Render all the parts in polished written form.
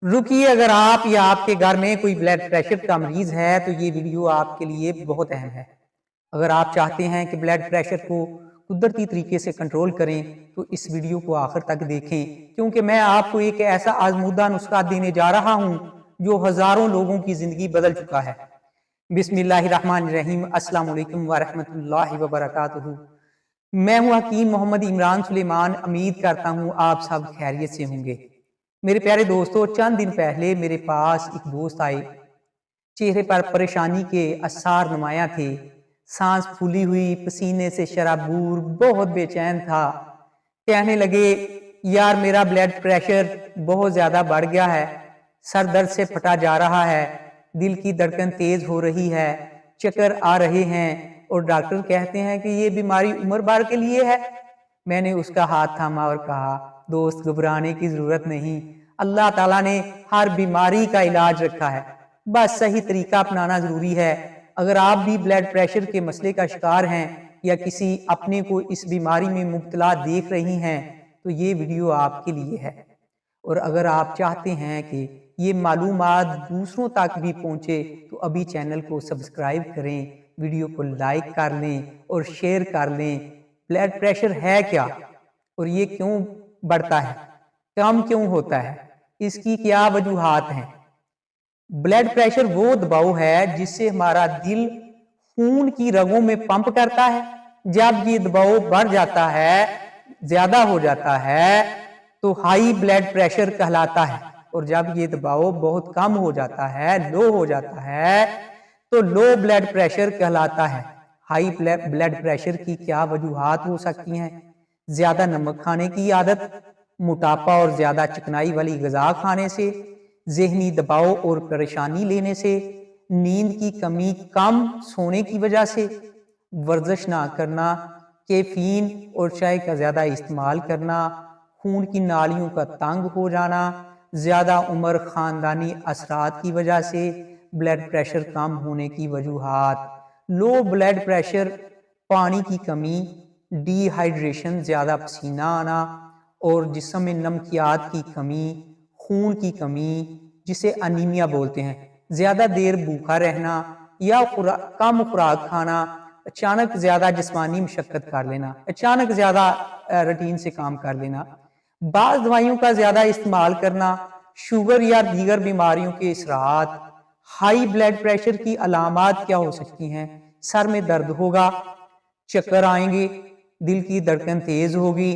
रुकिए, अगर आप या आपके घर में कोई ब्लड प्रेशर का मरीज है तो ये वीडियो आपके लिए बहुत अहम है। अगर आप चाहते हैं कि ब्लड प्रेशर को कुदरती तरीके से कंट्रोल करें तो इस वीडियो को आखिर तक देखें, क्योंकि मैं आपको एक ऐसा आजमूदा नुस्खा देने जा रहा हूं जो हजारों लोगों की जिंदगी बदल चुका है। बिस्मिल्लाहिर्रहमानिर्रहीम, अस्सलाम वालेकुम वरहमतुल्लाहि वबरकातुहू। मैं हूं हकीम मोहम्मद इमरान सुलेमान। उम्मीद करता हूं आप सब खैरियत से होंगे। मेरे प्यारे दोस्तों, चंद दिन पहले मेरे पास एक दोस्त आए। चेहरे पर परेशानी के आसार नुमाया थे, सांस फूली हुई, पसीने से शराबूर, बहुत बेचैन था। कहने लगे, यार मेरा ब्लड प्रेशर बहुत ज्यादा बढ़ गया है, सर दर्द से फटा जा रहा है, दिल की धड़कन तेज हो रही है, चक्कर आ रहे हैं और डॉक्टर कहते हैं कि ये बीमारी उम्र भर के लिए है। मैंने उसका हाथ थामा और कहा, दोस्त घबराने की जरूरत नहीं, अल्लाह ताला ने हर बीमारी का इलाज रखा है, बस सही तरीका अपनाना जरूरी है। अगर आप भी ब्लड प्रेशर के मसले का शिकार हैं या किसी अपने को इस बीमारी में मुब्तला देख रही हैं तो ये वीडियो आपके लिए है। और अगर आप चाहते हैं कि ये मालूमात दूसरों तक भी पहुंचे तो अभी चैनल को सब्सक्राइब करें, वीडियो को लाइक कर लें और शेयर कर लें। ब्लड प्रेशर है क्या और ये क्यों बढ़ता है, कम क्यों होता है, इसकी क्या वजूहात हैं? ब्लड प्रेशर वो दबाव है जिससे हमारा दिल खून की रगों में पंप करता है। जब ये दबाव बढ़ जाता है, ज्यादा हो जाता है तो हाई ब्लड प्रेशर कहलाता है, और जब ये दबाव बहुत कम हो जाता है, लो हो जाता है, तो लो ब्लड प्रेशर कहलाता है। हाई ब्लड प्रेशर की क्या वजूहात हो सकती हैं? ज्यादा नमक खाने की आदत, मोटापा और ज्यादा चिकनाई वाली गजा खाने से, जहनी दबाव और परेशानी लेने से, नींद की कमी, कम सोने की वजह से, वर्जिश ना करना, कैफीन और चाय का ज्यादा इस्तेमाल करना, खून की नालियों का तंग हो जाना, ज्यादा उम्र, खानदानी असरात की वजह से, ब्लड प्रेशर कम होने की वजूहात, लो ब्लड प्रेशर, पानी की कमी, डिहाइड्रेशन, ज्यादा पसीना आना और जिस्म में नमकियात की कमी, खून की कमी जिसे अनीमिया बोलते हैं, ज्यादा देर भूखा रहना या कम खुराक खाना, अचानक ज्यादा जिस्मानी मशक्कत कर लेना, अचानक ज्यादा रूटीन से काम कर लेना, बाज़ दवाइयों का ज्यादा इस्तेमाल करना, शुगर या दीगर बीमारियों के असरात। हाई ब्लड प्रेशर की अलामात क्या हो सकती हैं? सर में दर्द होगा, चक्कर आएंगे, दिल की धड़कन तेज होगी,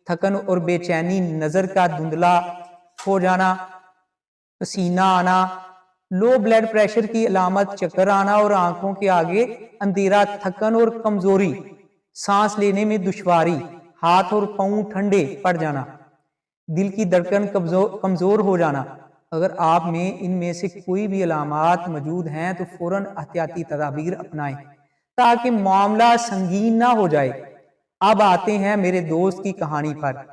थकन और बेचैनी, नजर का धुंधला हो जाना, पसीना आना। लो ब्लड प्रेशर की अलामत चक्कर आना और आंखों के आगे अंधेरा, थकन और कमजोरी, सांस लेने में दुश्वारी, हाथ और पांव ठंडे पड़ जाना, दिल की धड़कन कमजोर हो जाना। अगर आप में इनमें से कोई भी अलामात मौजूद हैं तो फौरन एहतियाती तदाबीर अपनाएं ताकि मामला संगीन ना हो जाए। अब आते हैं मेरे दोस्त की कहानी पर।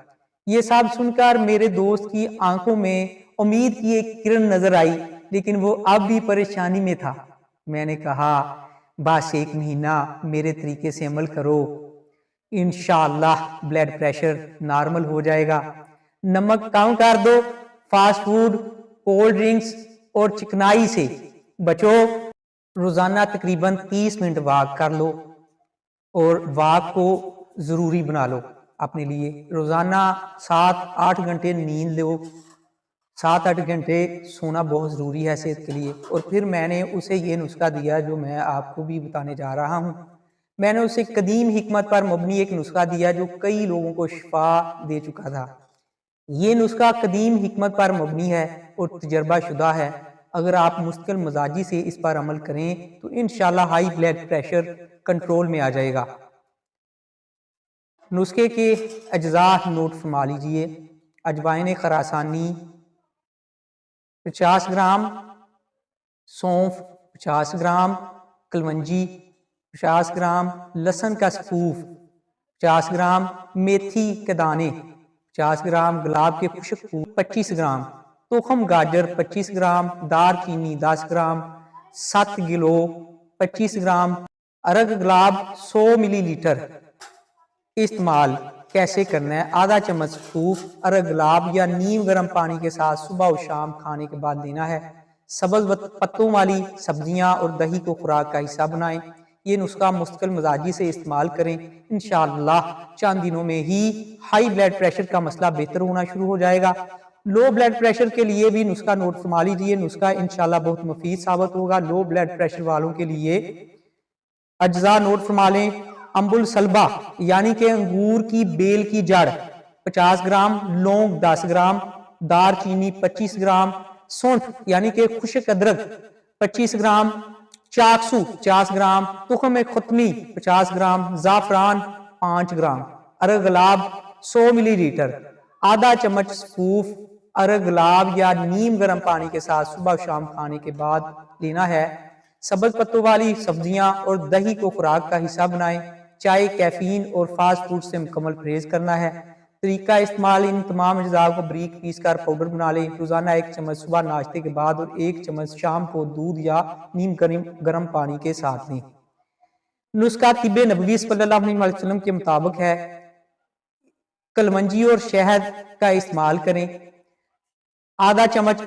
यह सब सुनकर मेरे दोस्त की आंखों में उम्मीद की एक किरण नजर आई, लेकिन वो अब भी परेशानी में था। मैंने कहा, बस एक महीना मेरे तरीके से अमल करो, इंशाअल्लाह ब्लड प्रेशर नॉर्मल हो जाएगा। नमक कम कर दो, फास्ट फूड, कोल्ड ड्रिंक्स और चिकनाई से बचो। रोजाना तकरीबन 30 मिनट वॉक कर लो और वॉक को जरूरी बना लो अपने लिए। रोजाना 7-8 घंटे नींद लो, 7-8 घंटे सोना बहुत जरूरी है सेहत के लिए। और फिर मैंने उसे ये नुस्खा दिया जो मैं आपको भी बताने जा रहा हूँ। मैंने उसे कदीम हिकमत पर मबनी एक नुस्खा दिया जो कई लोगों को शिफा दे चुका था। ये नुस्खा कदीम हिकमत पर मबनी है और तजर्बा शुदा है। अगर आप मुस्तकिल मजाजी से इस पर अमल करें तो इंशाल्लाह हाई ब्लड प्रेशर कंट्रोल में आ जाएगा। नुस्खे के अज्जा नोट फरमा लीजिए। अजवाइन खरासानी 50 ग्राम, सौंफ 50 ग्राम, कलवंजी 50 ग्राम, लहसुन का सफूफ 50 ग्राम, मेथी के दाने 50 ग्राम, गुलाब के खुशक फूल 25 ग्राम, तोखम गाजर 25 ग्राम, दार चीनी 10 ग्राम, 7 किलो 25 ग्राम, अरग गुलाब 100 मिलीलीटर इस्तेमाल कैसे करना है। आधा चम्मच सूफ अरग गुलाब या नीम गर्म पानी के साथ सुबह और शाम खाने के बाद लेना है। सब्ज पत्तों वाली सब्जियां और दही को खुराक का हिस्सा बनाएं। ये नुस्खा मुस्तकिल मजाजी से इस्तेमाल करें, इंशाअल्लाह चंद दिनों में ही हाई ब्लड प्रेशर का मसला बेहतर होना शुरू हो जाएगा। लो ब्लड प्रेशर के लिए भी नुस्खा नोट फरमा लीजिए, नुस्खा इंशाअल्लाह बहुत मुफीद साबित होगा। लो ब्लड प्रेशर वालों के लिए अज्जा नोट फरमा लें। अम्बुल सलबा यानी कि अंगूर की बेल की जड़ 50 ग्राम, लौंग 10 ग्राम, दार चीनी 25 ग्राम, सौंठ यानी कि खुश्क अदरक 25 ग्राम, चाकसू 50 ग्राम, तुखम खुतमी 50 ग्राम, जाफरान 5 ग्राम, अरग गुलाब 100 मिलीलीटर, आधा चम्मच सूफ अरग गुलाब या नीम गर्म पानी के साथ सुबह शाम खाने के बाद लेना है। सब्ज पत्तों वाली सब्जियां और दही को खुराक का हिस्सा बनाएं। चाय, कैफीन और फास्ट फूड से मुकम्मल परहेज करना है। तरीका इस्तेमाल, इन तमाम अज्जा को बारीक पीस कर पाउडर बना लें। रोजाना 1 चम्मच सुबह नाश्ते के बाद और 1 चम्मच शाम को दूध या नीम गर्म पानी के साथ लें। नुस्खा तिब्बे नबवी सल्लल्लाहु अलैहि वसल्लम के मुताबिक है। कलमंजी और शहद का इस्तेमाल करें। आधा चम्मच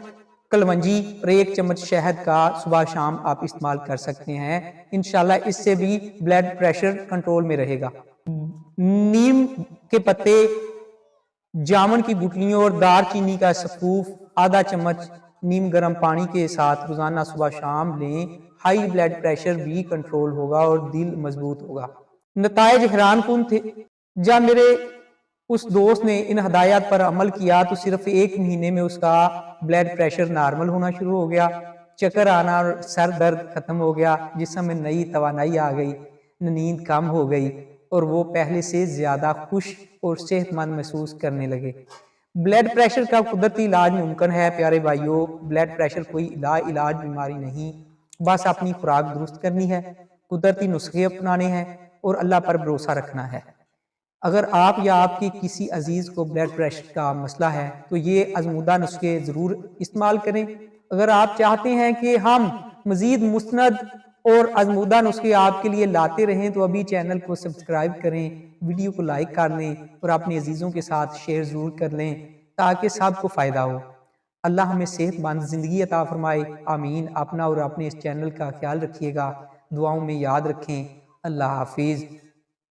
कलमंजी और 1 चम्मच शहद का सुबह शाम आप इस्तेमाल कर सकते हैं। इंशाल्लाह इससे भी ब्लड प्रेशर कंट्रोल में रहेगा। नीम के पत्ते, जामुन की गुठलियों और दार चीनी का सफूफ आधा चम्मच नीम गर्म पानी के साथ रोजाना सुबह शाम लें। हाई ब्लड प्रेशर भी कंट्रोल होगा और दिल मजबूत होगा। नतायज हैरान कुन थे। जब मेरे उस दोस्त ने इन हदायत पर अमल किया तो सिर्फ 1 महीने में उसका ब्लड प्रेशर नॉर्मल होना शुरू हो गया, चक्कर आना और सर दर्द खत्म हो गया, जिसम में नई तवानाई आ गई, नींद कम हो गई और वो पहले से ज्यादा खुश और सेहतमंद महसूस करने लगे। ब्लड प्रेशर का कुदरती इलाज मुमकिन है प्यारे भाइयों। ब्लड प्रेशर कोई इलाज बीमारी नहीं, बस अपनी खुराक दुरुस्त करनी है, कुदरती नुस्खे अपनाने हैं और अल्लाह पर भरोसा रखना है। अगर आप या आपके किसी अजीज को ब्लड प्रेशर का मसला है तो ये आजमूदा नुस्खे जरूर इस्तेमाल करें। अगर आप चाहते हैं कि हम मजीद मुस्तनद और आजमूदा नुस्खे आपके लिए लाते रहें तो अभी चैनल को सब्सक्राइब करें, वीडियो को लाइक कर लें और अपने अजीजों के साथ शेयर जरूर कर लें ताकि सबको फायदा हो। अल्लाह हमें सेहतमंद जिंदगी अता फरमाए, आमीन। अपना और अपने इस चैनल का ख्याल रखिएगा, दुआओं में याद रखें। अल्लाह हाफिज।